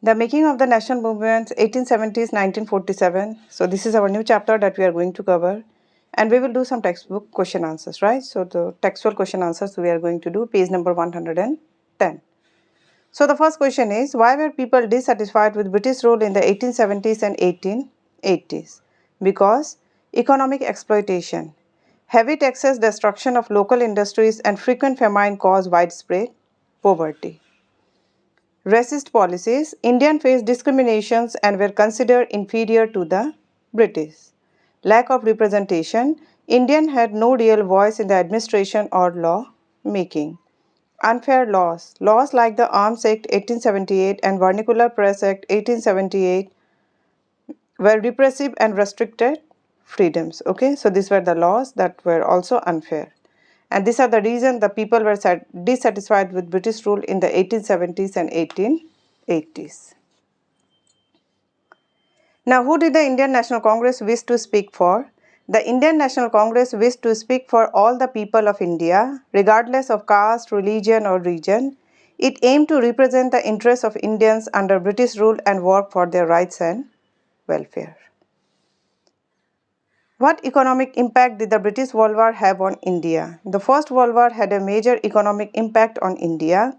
The making of the national movements 1870s 1947. So this is our new chapter that we are going to cover, and we will do some textbook question answers, right? So the textual question answers we are going to do page number 110. So the first question is, why were people dissatisfied with British rule in the 1870s and 1880s? Because economic exploitation, heavy taxes, destruction of local industries and frequent famine caused widespread poverty. Racist policies, Indians faced discriminations and were considered inferior to the British. Lack of representation, Indians had no real voice in the administration or law making. Unfair laws, laws like the Arms Act 1878 and Vernacular Press Act 1878 were repressive and restricted freedoms. Okay, so these were the laws that were also unfair. And these are the reasons the people were dissatisfied with British rule in the 1870s and 1880s. Now, who did the Indian National Congress wish to speak for? The Indian National Congress wished to speak for all the people of India, regardless of caste, religion, or region. It aimed to represent the interests of Indians under British rule and work for their rights and welfare. What economic impact did the British World War have on India? The First World War had a major economic impact on India.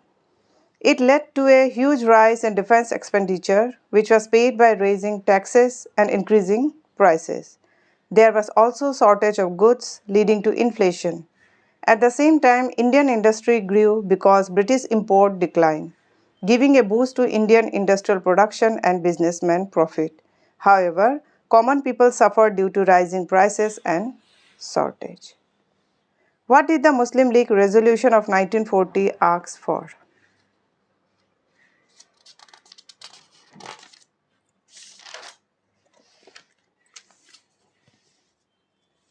It led to a huge rise in defense expenditure, which was paid by raising taxes and increasing prices. There was also shortage of goods, leading to inflation. At the same time, Indian industry grew because British import declined, giving a boost to Indian industrial production and businessmen profit. However, common people suffered due to rising prices and shortage. What did the Muslim League resolution of 1940 ask for?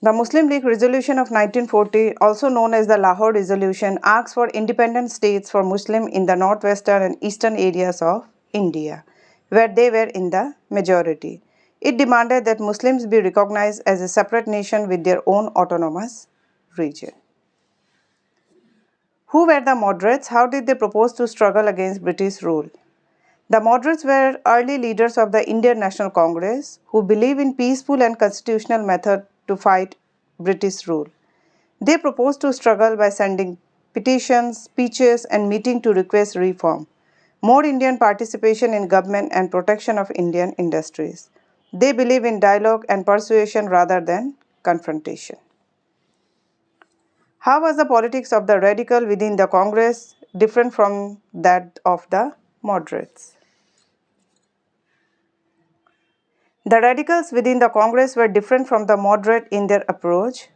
The Muslim League Resolution of 1940, also known as the Lahore Resolution, asks for independent states for Muslims in the northwestern and eastern areas of India, where they were in the majority. It demanded that Muslims be recognized as a separate nation with their own autonomous region. Who were the moderates? How did they propose to struggle against British rule? The moderates were early leaders of the Indian National Congress who believed in peaceful and constitutional method to fight British rule. They proposed to struggle by sending petitions, speeches, and meetings to request reform, more Indian participation in government, and protection of Indian industries. They believe in dialogue and persuasion rather than confrontation. How was the politics of the radical within the Congress different from that of the moderates? The radicals within the Congress were different from the moderate in their approach.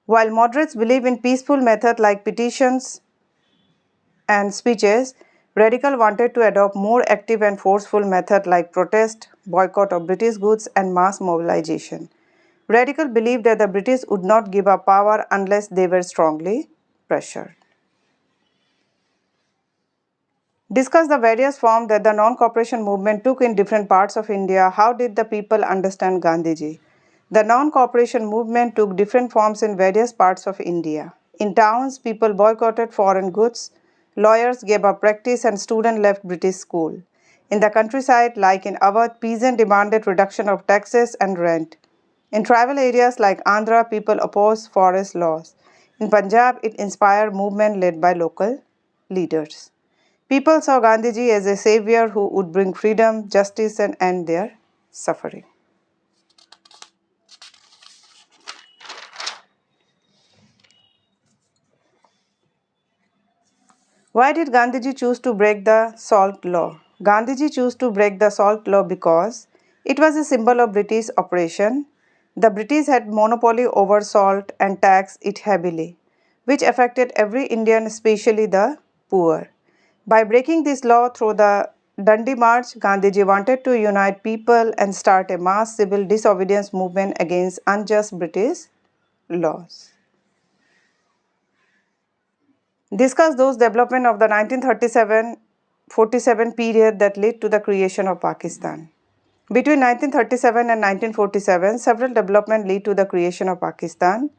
While moderates believe in peaceful methods like petitions and speeches, radical wanted to adopt more active and forceful methods like protest, boycott of British goods, and mass mobilization. Radical believed that the British would not give up power unless they were strongly pressured. Discuss the various forms that the non-cooperation movement took in different parts of India. How did the people understand Gandhiji? The non-cooperation movement took different forms in various parts of India. In towns, people boycotted foreign goods, lawyers gave up practice, and students left British school. In the countryside, like in Awadh, peasants demanded reduction of taxes and rent. In tribal areas like Andhra, people opposed forest laws. In Punjab, it inspired movement led by local leaders. People saw Gandhiji as a savior who would bring freedom, justice, and end their suffering. Why did Gandhiji choose to break the salt law? Gandhiji chose to break the salt law because it was a symbol of British oppression. The British had monopoly over salt and taxed it heavily, which affected every Indian, especially the poor. By breaking this law through the Dandi March, Gandhiji wanted to unite people and start a mass civil disobedience movement against unjust British laws. Discuss those developments of the 1937-47 period that led to the creation of Pakistan. Between 1937 and 1947, several developments led to the creation of Pakistan.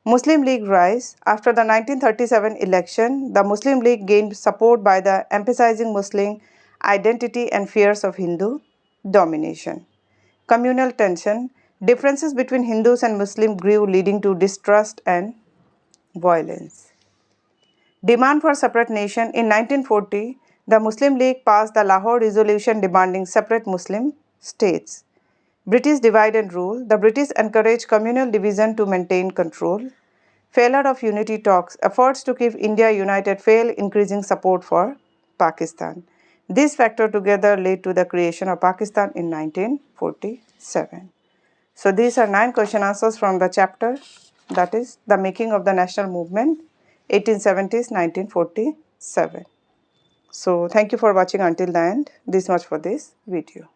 Muslim League rise. After the 1937 election, the Muslim League gained support by the emphasizing Muslim identity and fears of Hindu domination. Communal tension, differences between Hindus and Muslims grew, leading to distrust and violence. Demand for separate nation. In 1940, the Muslim League passed the Lahore Resolution demanding separate Muslim states. British divide and rule. The British encouraged communal division to maintain control. Failure of unity talks. Efforts to keep India united fail, increasing support for Pakistan. These factors together led to the creation of Pakistan in 1947. So these are 9 question answers from the chapter, that is the making of the national movement 1870s 1947. So thank you for watching until the end. This much for this video.